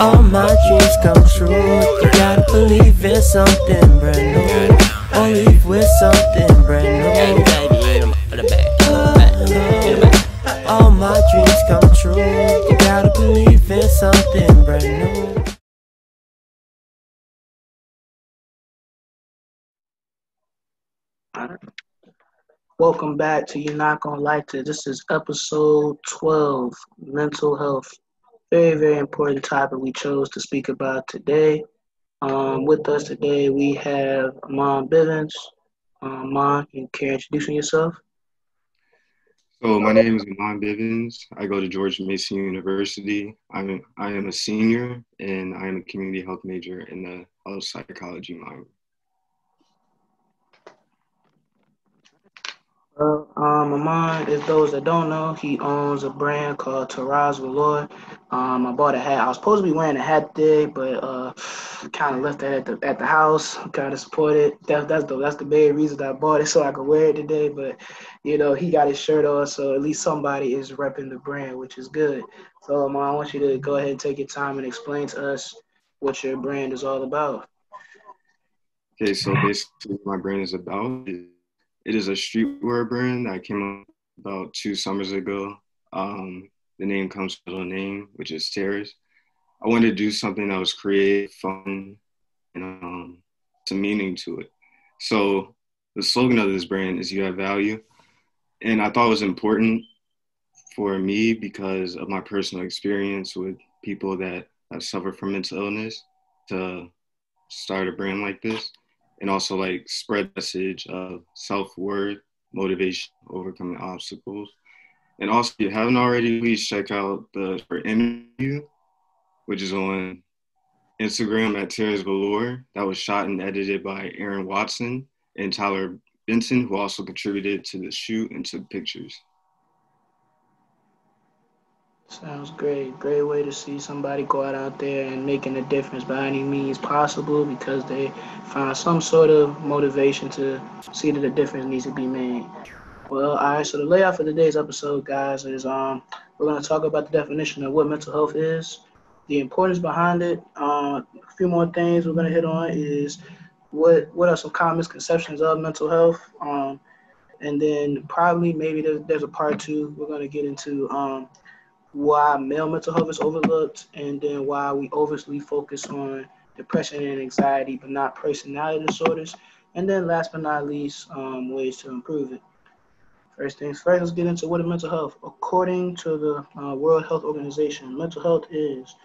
All my dreams come true. You gotta believe in something brand new. Or leave with something brand new. All my dreams come true. You gotta believe in something brand new. Welcome back to You're Not Gonna Like It. This is episode 12, mental health. Very, very important topic we chose to speak about today. With us today, we have Aman Bivens. Aman, you care introducing yourself? So my name is Aman Bivens. I go to George Mason University. I am a senior and I am a community health major in the health psychology minor. Aman, as those that don't know, he owns a brand called Teras Valor. I bought a hat. I was supposed to be wearing a hat today, but kind of left that at the house. Kind of support it. That's the main reason that I bought it, so I could wear it today. But he got his shirt on, so at least somebody is repping the brand, which is good. So, Aman, I want you to go ahead and take your time and explain to us what your brand is all about. Okay, so basically what my brand is about it is a streetwear brand that came up about 2 summers ago. The name comes from the name, which is Teras. I wanted to do something that was creative, fun, and some meaning to it. So the slogan of this brand is "You Have Value," and I thought it was important for me because of my personal experience with people that have suffered from mental illness to start a brand like this and also like spread the message of self-worth, motivation, overcoming obstacles. And also, if you haven't already, please check out the interview, which is on Instagram at Teras Valor. That was shot and edited by Aaron Watson and Tyler Benson, who also contributed to the shoot and took pictures. Sounds great. Great way to see somebody go out there and making a difference by any means possible because they find some sort of motivation to see that a difference needs to be made. Well, all right. So the layout for today's episode, guys, is we're going to talk about the definition of what mental health is, the importance behind it. A few more things we're going to hit on is what are some common misconceptions of mental health, and then probably maybe there's a part two. We're going to get into why male mental health is overlooked, and then why we overly focus on depression and anxiety, but not personality disorders. And then last but not least, ways to improve it. First things first, let's get into what is mental health. According to the World Health Organization, mental health is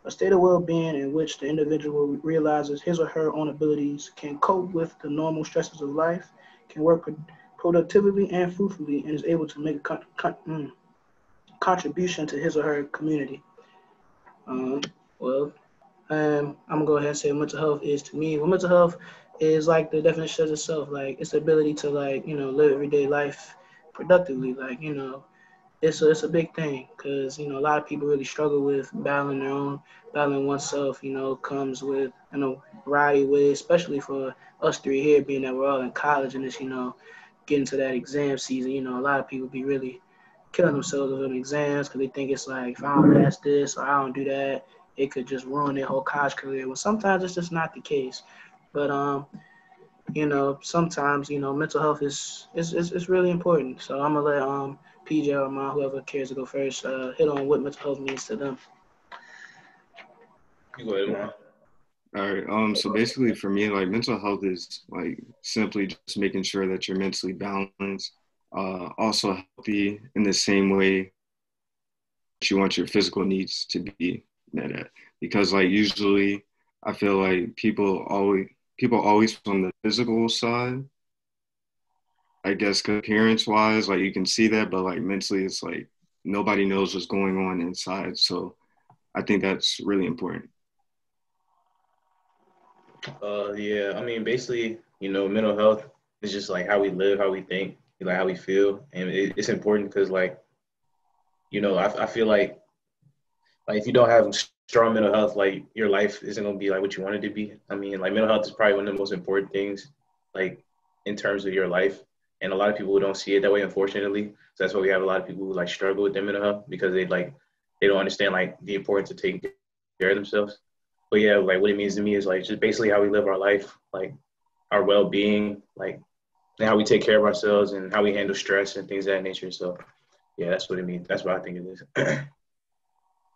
a state of well-being in which the individual realizes his or her own abilities, can cope with the normal stresses of life, can work productively and fruitfully, and is able to make a contribution to his or her community. Um, well, I'm gonna go ahead and say what mental health is to me. Well, mental health is like the definition of itself, like it's the ability to live everyday life productively. It's a big thing because a lot of people really struggle with battling oneself. Comes with a variety of ways, especially for us three here, being that we're all in college and it's getting to that exam season. A lot of people be really killing themselves with exams because they think it's like if I don't pass this or I don't do that, it could just ruin their whole college career. Well, sometimes it's just not the case. But sometimes mental health is really important. So I'm gonna let PJ or whoever cares to go first hit on what mental health means to them. You go ahead, man. All right. So basically for me, like mental health is like simply just making sure that you're mentally balanced, also healthy in the same way that you want your physical needs to be met at. Because like usually I feel like people always from the physical side, I guess, 'cause appearance wise, like you can see that, but like mentally it's like nobody knows what's going on inside. So I think that's really important. Yeah, I mean, basically, mental health is just like how we live, how we think, like how we feel, and it's important because, like, I feel like if you don't have strong mental health, like your life isn't gonna be like what you want it to be. I mean, like mental health is probably one of the most important things, like in terms of your life, and a lot of people don't see it that way, unfortunately. So that's why we have a lot of people who like struggle with their mental health because they don't understand like the importance of taking care care of themselves. But yeah, like what it means to me is like just basically how we live our life, like our well-being, like and how we take care of ourselves and how we handle stress and things of that nature. So yeah, that's what it means. That's what I think it is.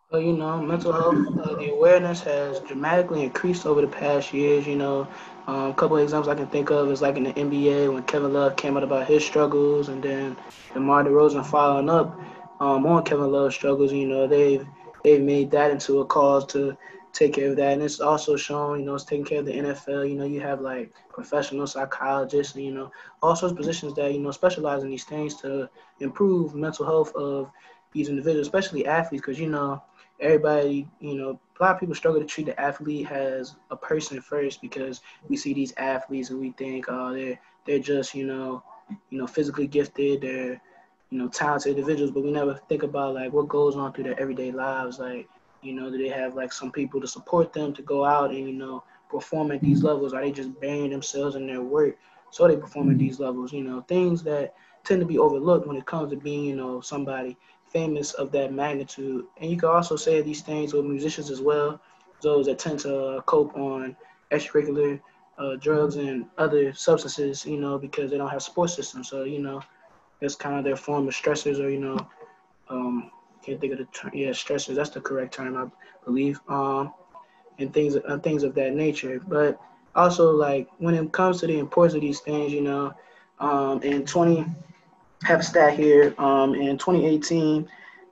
Well, mental health, the awareness has dramatically increased over the past years. A couple of examples I can think of is like in the NBA when Kevin Love came out about his struggles, and then DeMar DeRozan following up on Kevin Love's struggles. They've made that into a cause to take care of that, and it's also shown. It's taking care of the NFL. You have like professional psychologists, and all sorts of positions that specialize in these things to improve mental health of these individuals, especially athletes, because everybody, a lot of people struggle to treat the athlete as a person first because we see these athletes and we think, oh, they're just, physically gifted, they're, talented individuals, but we never think about like what goes on through their everyday lives. Like, do they have like some people to support them to go out and, perform at these levels? Are they just burying themselves in their work so they perform at these levels? Things that tend to be overlooked when it comes to being, somebody famous of that magnitude. And you can also say these things with musicians as well, those that tend to cope on extracurricular drugs and other substances, because they don't have support systems. So, it's kind of their form of stressors or, can't think of the term. Yeah, stressors, that's the correct term, I believe, and things of that nature. But also, like, when it comes to the importance of these things, in 20, have a stat here. In 2018,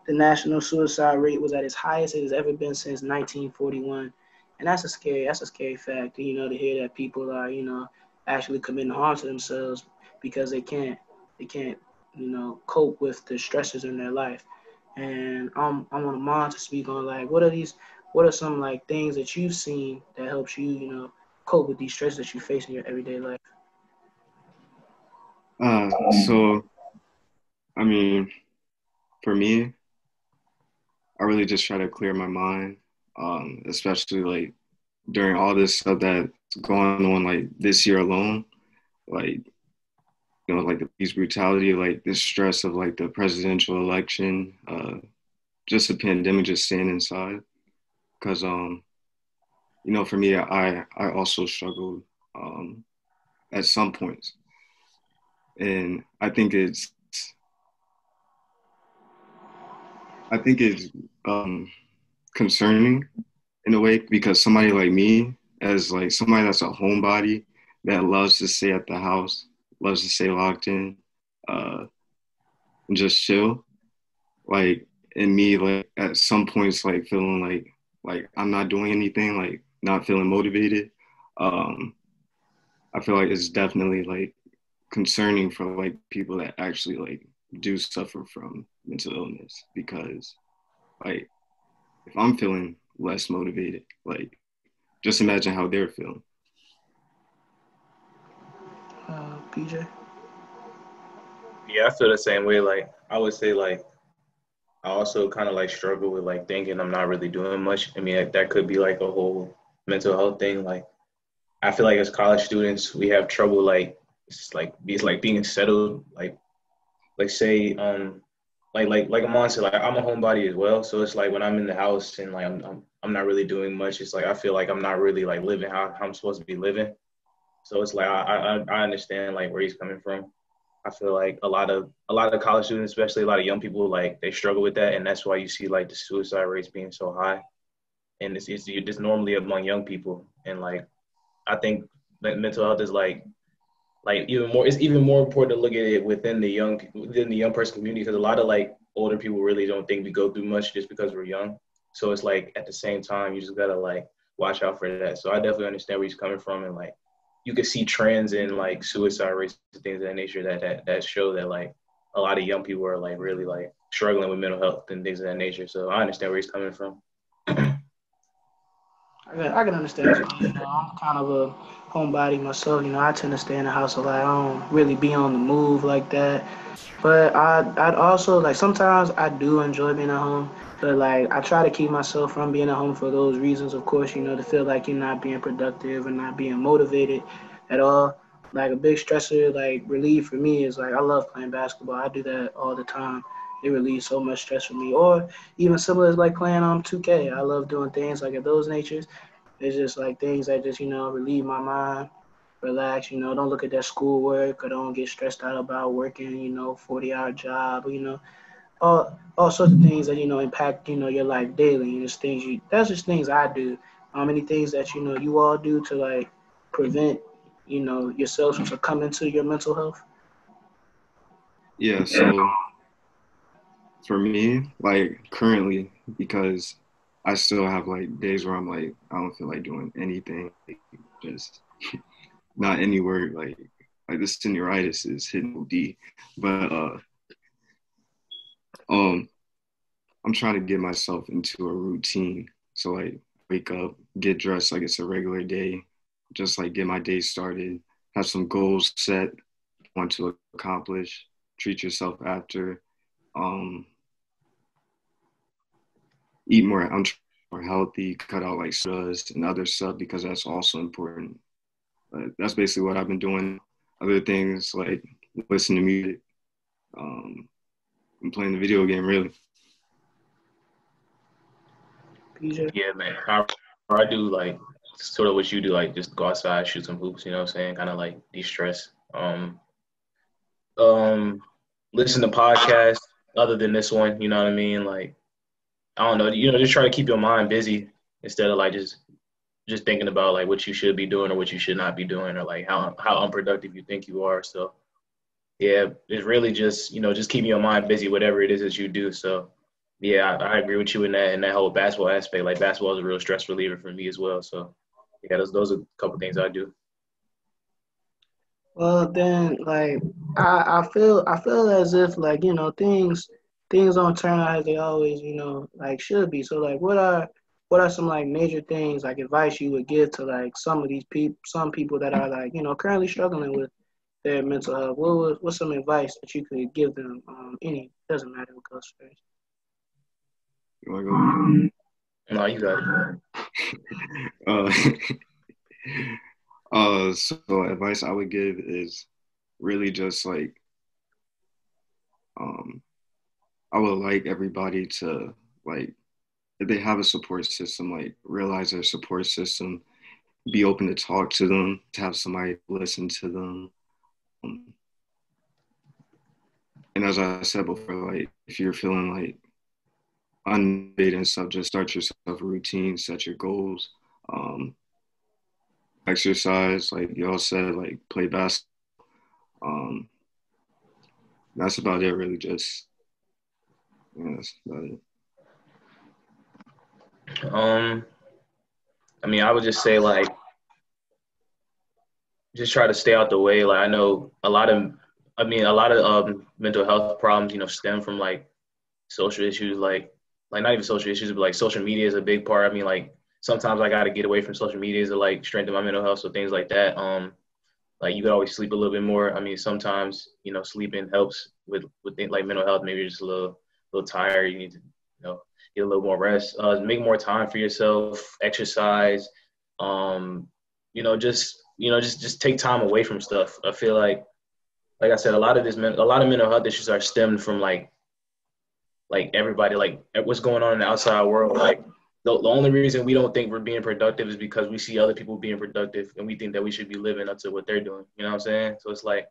the national suicide rate was at its highest it has ever been since 1941, and that's a scary fact. To hear that people are actually committing harm to themselves because they can't cope with the stresses in their life. And I want Amon to speak on like what are some like things that you've seen that helps you cope with these stresses that you face in your everyday life. So I mean, for me, I really just try to clear my mind, especially like during all this stuff that's going on like this year alone, like like the police brutality, like the stress of like the presidential election, just the pandemic, just staying inside. Because for me, I also struggled at some points, and I think it's concerning in a way because somebody like me, as like somebody that's a homebody that loves to stay at the house, loves to stay locked in, and just chill, like, and me like at some points like feeling like I'm not doing anything, like not feeling motivated. I feel like it's definitely like concerning for like people that actually like do suffer from mental illness because like if I'm feeling less motivated, like just imagine how they're feeling. PJ? Yeah, I feel the same way. Like I would say like I also kind of like struggle with like thinking I'm not really doing much. I mean, that could be like a whole mental health thing. Like I feel like as college students, we have trouble like it's like being settled. Like say like Amon said, like I'm a homebody as well. So it's like when I'm in the house and like I'm not really doing much. It's like I feel like I'm not really like living how I'm supposed to be living. So it's like I understand like where he's coming from. I feel like a lot of college students, especially a lot of young people, like they struggle with that, and that's why you see like the suicide rates being so high. And it's normally among young people, and like I think that mental health is like even more. It's even more important to look at it within the young person community because a lot of like older people really don't think we go through much just because we're young. So it's like at the same time you just gotta like watch out for that. So I definitely understand where he's coming from, and like you could see trends in like suicide rates and things of that nature that show that like a lot of young people are like really like struggling with mental health and things of that nature. So I understand where he's coming from. I can understand. I'm kind of a homebody myself. I tend to stay in the house a lot. I don't really be on the move like that. But I'd also like sometimes I do enjoy being at home. But like I try to keep myself from being at home for those reasons. Of course, to feel like you're not being productive and not being motivated at all. Like a big stressor, like relief for me is like I love playing basketball. I do that all the time. it relieves so much stress for me. Or even similar as like playing 2K. I love doing things like of those natures. It's just like things that just, relieve my mind, relax, don't look at that schoolwork or don't get stressed out about working, 40-hour job, all sorts of things that, impact, your life daily. And it's that's just things I do. Many things that, you all do to like prevent, yourselves from succumbing to your mental health. Yeah, so for me, like currently, because I still have like days where I'm like, I don't feel like doing anything, like, just not any work, like this senioritis is hitting OD. But um I'm trying to get myself into a routine. So like wake up, get dressed like it's a regular day, just like get my day started, have some goals set, want to accomplish, treat yourself after, um, eat more, I'm more healthy, cut out like sodas and other stuff because that's also important. But that's basically what I've been doing. Other things like listen to music, and playing the video game really. PJ? Yeah, man. I do like sort of what you do, like just go outside, shoot some hoops, you know what I'm saying? Kind of like de-stress. Um, listen to podcasts other than this one, you know what I mean? Like, I don't know, just try to keep your mind busy instead of like just thinking about like what you should be doing or what you should not be doing or like how unproductive you think you are. So yeah, it's really just, just keeping your mind busy, whatever it is that you do. So yeah, I agree with you in that whole basketball aspect. Like basketball is a real stress reliever for me as well. So yeah, those are a couple things I do. Well, then, like, I feel as if like things don't turn out as they always like should be. So like, what are some like major things like advice you would give to like some people that are like currently struggling with their mental health? What's some advice that you could give them? Any doesn't matter what goes first. You wanna go? No, you got it. uh, so advice I would give is really just like, I would like everybody to like, if they have a support system, like realize their support system, be open to talk to them, to have somebody listen to them. And as I said before, like if you're feeling like unmotivated and stuff, just start yourself a routine, set your goals, um, exercise, like y'all said, like play basketball. Um, that's about it, really. Just that's about it. I mean, I would just say like just try to stay out the way. Like I know a lot of mental health problems, stem from like social issues, like not even social issues, but like social media is a big part. I mean, like sometimes I got to get away from social media to like strengthen my mental health. So things like that. Like you could always sleep a little bit more. I mean, sometimes sleeping helps with things like mental health. Maybe you're just a little tired. You need to get a little more rest. Make more time for yourself. Exercise. Just take time away from stuff. I feel like I said, a lot of mental health issues are stemmed from like everybody, like what's going on in the outside world. Like the only reason we don't think we're being productive is because we see other people being productive and we think that we should be living up to what they're doing. You know what I'm saying? So it's like,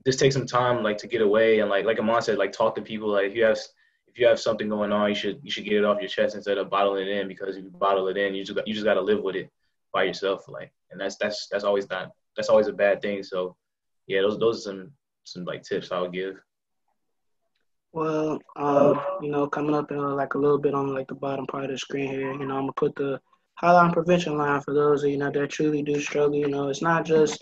just take some time like to get away and like Aman said, like talk to people. Like if you have something going on, you should get it off your chest instead of bottling it in, because if you bottle it in, you just got to live with it by yourself. Like, and that's always a bad thing. So yeah, those are some like tips I would give. Well, coming up in like a little bit on like the bottom part of the screen here, I'm gonna put the hotline prevention line for those that truly do struggle. It's not just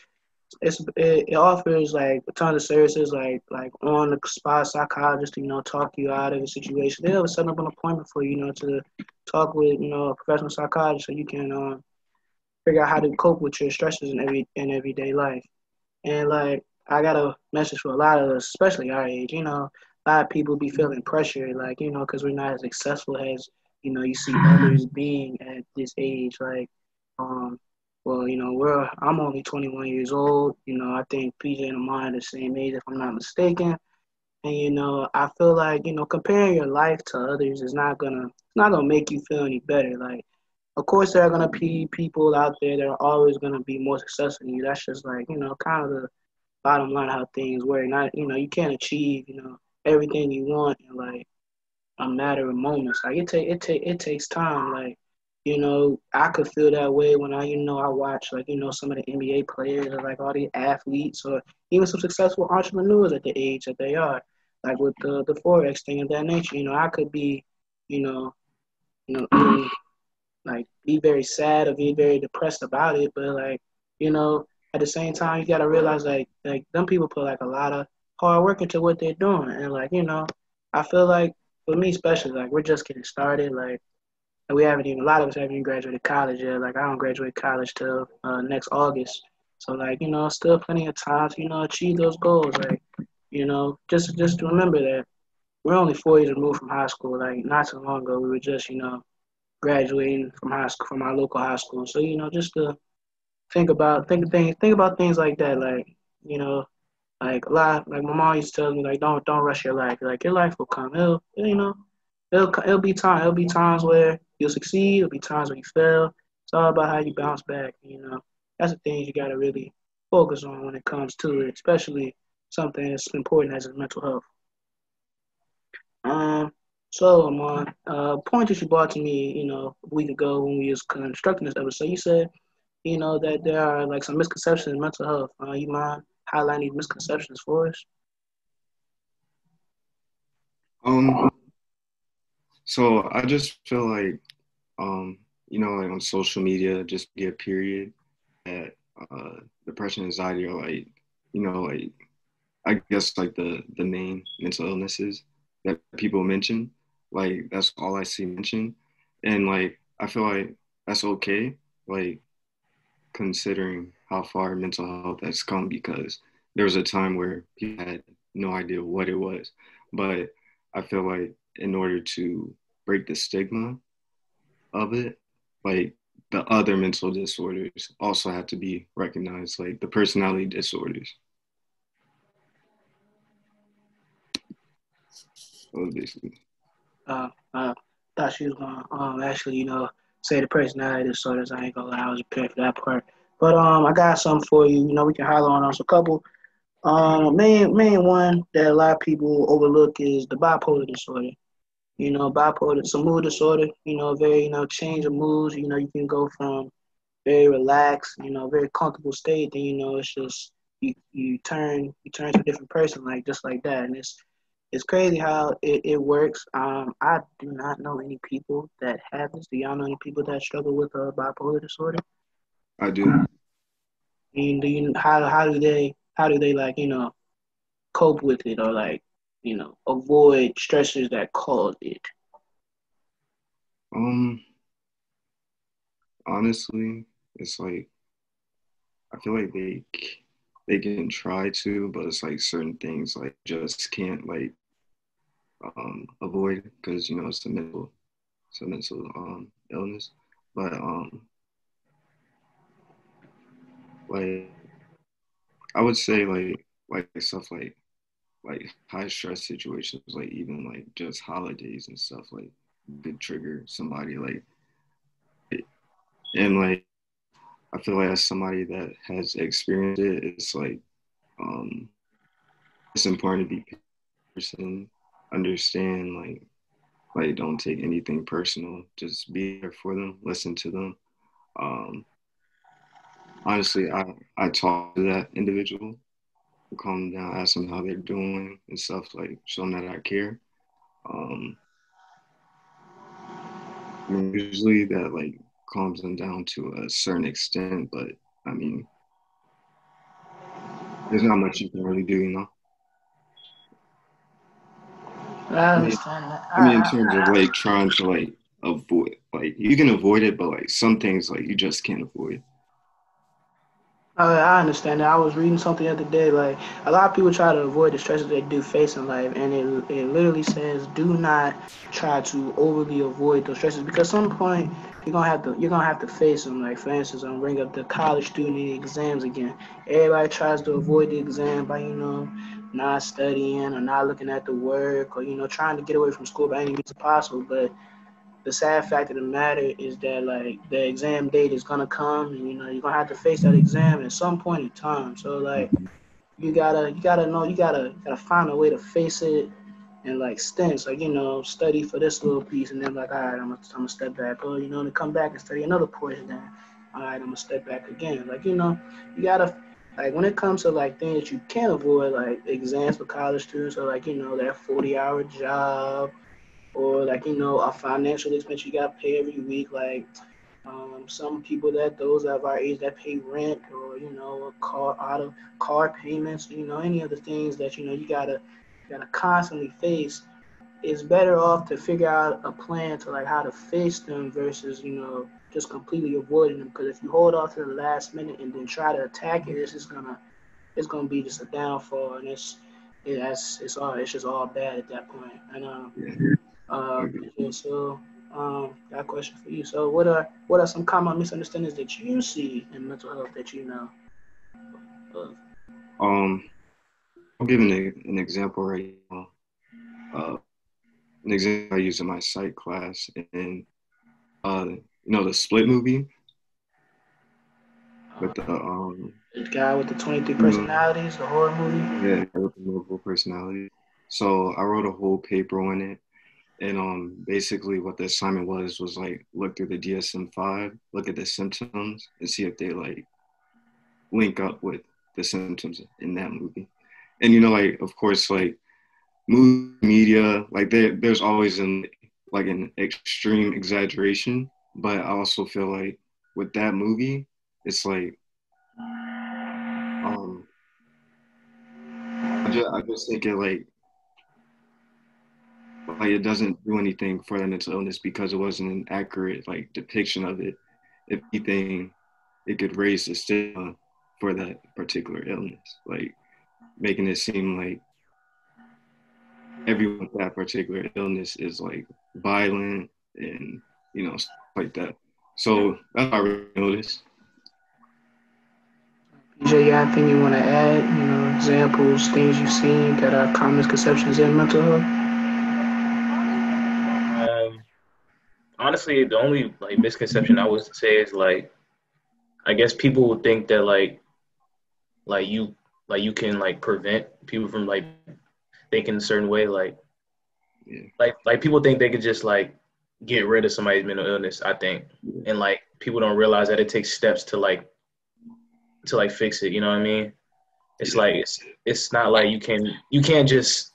it offers like a ton of services like on the spot psychologist to talk you out of a situation. They'll set up an appointment for you, to talk with a professional psychologist so you can figure out how to cope with your stresses in everyday life. And like I got a message for a lot of us, especially our age. A lot of people be feeling pressure, like because we're not as successful as you see others being at this age. Like, well, I'm only 21 years old. I think PJ and Amon are the same age, if I'm not mistaken. And I feel like comparing your life to others is not gonna make you feel any better. Like, of course, there are gonna be people out there that are always gonna be more successful than you. That's just like kind of the bottom line of how things work. Not you can't achieve everything you want in like a matter of moments. Like it takes time. Like I could feel that way when I watch like some of the NBA players or like all the athletes or even some successful entrepreneurs at the age that they are. Like with the forex thing of that nature. I could be you know even like be very sad or be very depressed about it, but like you know at the same time you gotta realize like them people put like a lot of hard work into what they're doing, and like I feel like for me especially, like we're just getting started. Like we haven't even, a lot of us haven't even graduated college yet. Like I don't graduate college till next August, so like still plenty of time to achieve those goals. Like just to remember that we're only 4 years removed from high school. Like not too long ago we were just graduating from high school, from our local high school. So just to think about things like that. Like you know, like a lot. Like my mom used to tell me, like don't rush your life. Like your life will come. It'll be time. It'll be times where you'll succeed. It'll be times where you fail. It's all about how you bounce back. That's the things you gotta really focus on when it comes to it, especially something as important as mental health. Um, so Amon, point that you brought to me, a week ago when we was constructing this episode, you said, that there are like some misconceptions in mental health. You mind highlighting these misconceptions for us? Um, so I just feel like, like on social media, just get period that depression, anxiety are like, like I guess like the main mental illnesses that people mention. Like that's all I see mentioned, and like I feel like that's okay. Like considering how far mental health has come, because there was a time where people had no idea what it was. But I feel like in order to break the stigma of it, like the other mental disorders also have to be recognized, like the personality disorders. So basically, I thought she was gonna actually say the personality disorders. I ain't gonna lie, I was prepared for that part. But I got something for you. We can highlight on us a couple. Main one that a lot of people overlook is the bipolar disorder. Bipolar, it's a mood disorder. Very change of moods. You can go from very relaxed, very comfortable state. Then it's just you turn to a different person, like just like that. And it's crazy how it works. I do not know any people that have this. Do y'all know any people that struggle with bipolar disorder? I do. And how do they like cope with it, or like avoid stressors that cause it? Um, honestly, it's like I feel like they can try to, but it's like certain things like just can't like avoid because it's a mental illness. But like I would say like stuff like high stress situations, like even like just holidays and stuff like could trigger somebody like, and like I feel like as somebody that has experienced it, it's like um it's important to be person, understand like don't take anything personal, just be there for them, listen to them. Um honestly I talk to that individual, calm them down, ask them how they're doing and stuff, like show them that I care. Um I mean, usually that like calms them down to a certain extent, but I mean, there's not much you can really do. I I mean, understand that. I mean, in terms of like trying to like avoid, like you can avoid it, but like some things like you just can't avoid. I understand that. I was reading something the other day. Like a lot of people try to avoid the stresses they do face in life, and it literally says do not try to overly avoid those stresses, because some point you're gonna have to face them. Like for instance, I'm bring up the college student exams again. Everybody tries to avoid the exam by not studying or not looking at the work, or trying to get away from school by any means possible. But the sad fact of the matter is that like the exam date is gonna come, and you're gonna have to face that exam at some point in time. So like you gotta know you gotta find a way to face it and like stints, like study for this little piece, and then like, all right, I'm gonna step back, or to come back and study another portion. Then all right, I'm gonna step back again. Like you gotta, like, when it comes to like things that you can't avoid, like exams for college students, or like that 40-hour job, or like a financial expense you got to pay every week, like some people that those of our age that pay rent, or car payments, any of the things that you gotta constantly face. It's better off to figure out a plan to like how to face them versus just completely avoiding them, because if you hold off to the last minute and then try to attack it, it's gonna be just a downfall, and it's just all bad at that point. And yeah, so got a question for you. So what are some common misunderstandings that you see in mental health that you know of? I'll give an example right now. An example I use in my psych class, and the Split movie with The guy with the 23 personalities, the horror movie. Yeah, with the multiple personality. So I wrote a whole paper on it, and basically what the assignment was like look through the DSM-5, look at the symptoms, and see if they like link up with the symptoms in that movie. And like of course like movie media, like there's always an extreme exaggeration, but I also feel like with that movie, it's like I just think it like it doesn't do anything for the mental illness because it wasn't an accurate like depiction of it. If anything, it could raise the stigma for that particular illness, like making it seem like everyone with that particular illness is like violent and stuff like that. So that's what I really noticed. PJ, you got anything you want to add? Examples, things you've seen that are common misconceptions in mental health? Honestly, the only like misconception I would say is like, I guess people would think that like you can like prevent people from like thinking a certain way, Yeah. like people think they could just like get rid of somebody's mental illness, I think. And like people don't realize that it takes steps to like fix it, you know what I mean? It's like it's not like you can't just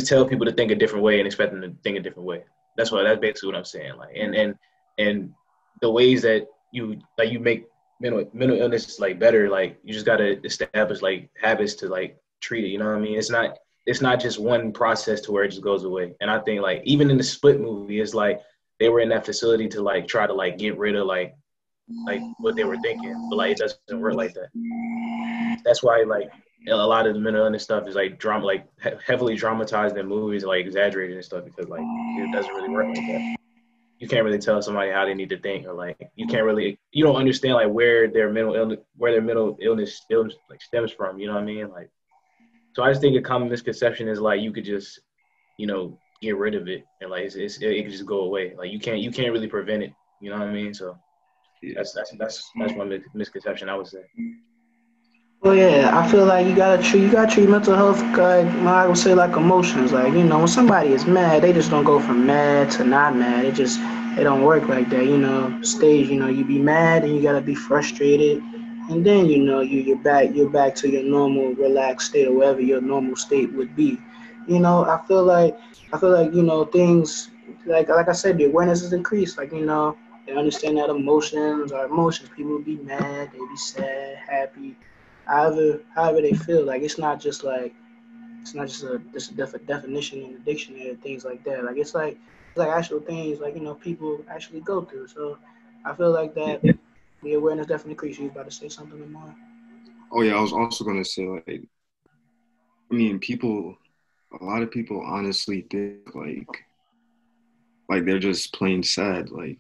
tell people to think a different way and expect them to think a different way. That's basically what I'm saying. Like and the ways that you make mental illness like better, like you just gotta establish like habits to like treat it, you know what I mean? It's not just one process to where it just goes away. And I think like even in the Split movie, it's like they were in that facility to like try to like get rid of like what they were thinking, but like it doesn't work like that. That's why like a lot of the mental illness stuff is like drama, like heavily dramatized in movies, like exaggerated and stuff, because like it doesn't really work like that. You can't really tell somebody how they need to think, or like you don't understand like where their mental illness like stems from. You know what I mean? Like, so I just think a common misconception is like you could just get rid of it, and like it could just go away. Like you can't really prevent it. You know what I mean? So that's one misconception I would say. Well, yeah, I feel like you gotta treat mental health like I would say like emotions. Like when somebody is mad, they just don't go from mad to not mad. It don't work like that. Stage. You be mad and you gotta be frustrated, and then you're back to your normal relaxed state, or whatever your normal state would be. I feel like things like I said, the awareness is increased. Like they understand that emotions are emotions. People be mad, they be sad, happy, however they feel. Like it's not just a definition in the dictionary and things like that. Like it's like actual things like people actually go through. So I feel like that the awareness definitely increases. You was about to say something more. Oh yeah, I was also gonna say like, I mean, a lot of people honestly think like they're just plain sad, like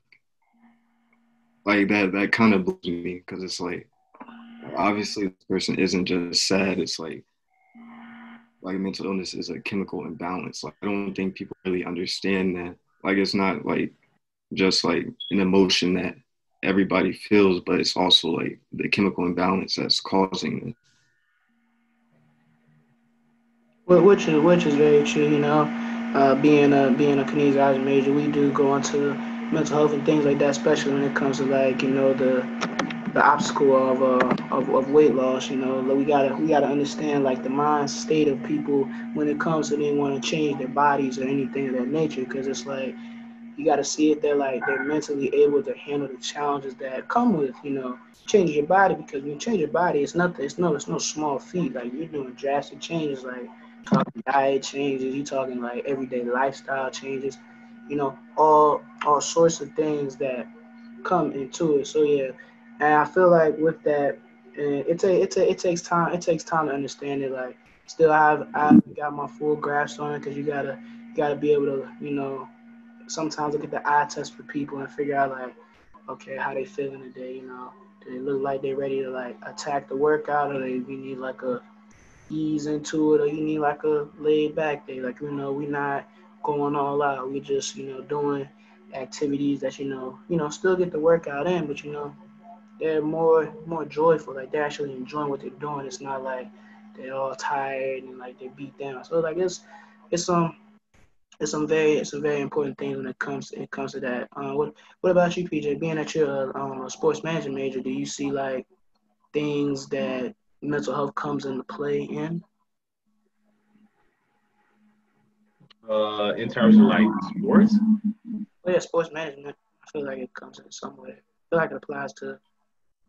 that kind of blows me because it's like obviously this person isn't just sad. It's like like mental illness is a chemical imbalance. Like I don't think people really understand that. Like it's not like just like an emotion that everybody feels, but it's also like the chemical imbalance that's causing it. Well, which is very true. Being a kinesiology major, we do go into mental health and things like that, especially when it comes to like the obstacle of weight loss. Like we gotta understand like the mind state of people when it comes to they want to change their bodies or anything of that nature, because it's like you got to see if they're mentally able to handle the challenges that come with changing your body. Because when you change your body, it's nothing. It's no small feat. Like you're doing drastic changes, like talking diet changes. You talking like everyday lifestyle changes. All sorts of things that come into it. So yeah, and I feel like with that, it takes time. It takes time to understand it. Like still, I haven't got my full grasp on it, because you gotta be able to sometimes look at the eye test for people and figure out like, okay, how they feeling today. Do they look like they're ready to like attack the workout, or you need like a ease into it, or you need like a laid back day. Like we not going all out. We just doing activities that still get the workout in, but they're more joyful. Like they're actually enjoying what they're doing. It's not like they're all tired and like they're beat down. So like it's some it's some very important things when it comes to that. What about you, PJ? Being that you're a sports management major, do you see like things that mental health comes into play in? In terms of like sports, Well, yeah, sports management. I feel like it comes in some way. I feel like it applies to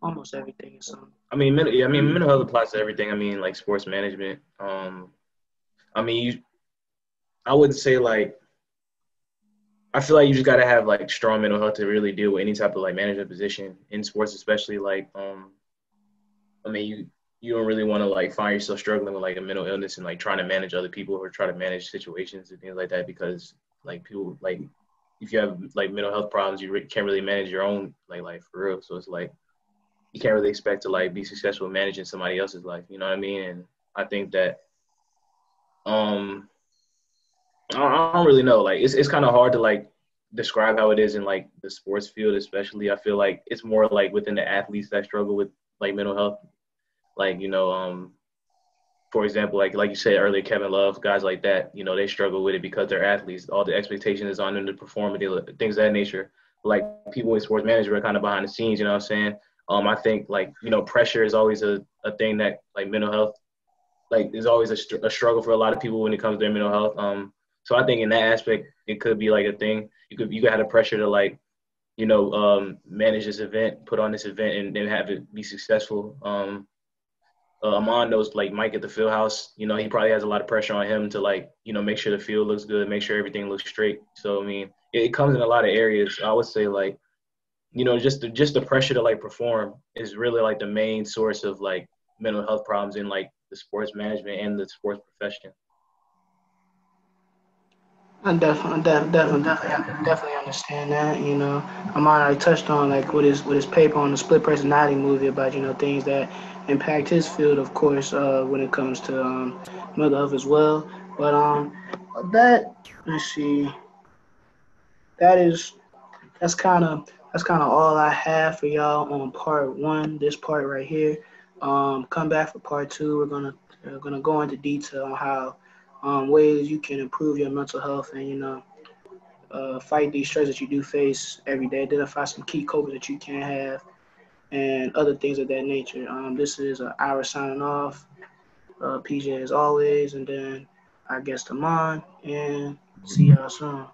almost everything in some. mental health applies to everything. I mean, like sports management. I mean, I wouldn't say like I feel like you just gotta have like strong mental health to really deal with any type of like management position in sports, especially like I mean you don't really want to like find yourself struggling with like a mental illness and like trying to manage other people or try to manage situations and things like that, because like people like if you have like mental health problems, you can't really manage your own like life for real. So it's like you can't really expect to like be successful managing somebody else's life. You know what I mean? And I think that um I don't really know. Like it's kind of hard to like describe how it is in like the sports field, especially. I feel like it's more like within the athletes that struggle with like mental health. Like, for example, like you said earlier, Kevin Love, guys like that, they struggle with it because they're athletes. All the expectation is on them to perform and things of that nature. Like people in sports management are kind of behind the scenes, you know what I'm saying? I think like, pressure is always a thing that like mental health, like is always a struggle for a lot of people when it comes to their mental health. So I think in that aspect, it could be like a thing. You could have the pressure to like, manage this event, put on this event and have it be successful. Aman knows like Mike at the field house, he probably has a lot of pressure on him to like, make sure the field looks good, make sure everything looks straight. So, I mean, it comes in a lot of areas. I would say like, just the pressure to like perform is really like the main source of like mental health problems in like the sports management and the sports profession. I definitely understand that. I'm already touched on like with his paper on the split personality movie about things that impact his field, of course, when it comes to mental health as well. But that let's see, that is that's kind of all I have for y'all on part one. This part right here. Come back for part two. We're gonna go into detail on how ways you can improve your mental health and fight these stresses that you do face every day. Identify some key coping that you can have and other things of that nature. This is Ira signing off. PJ as always, and then I guess Tamon, and see y'all soon.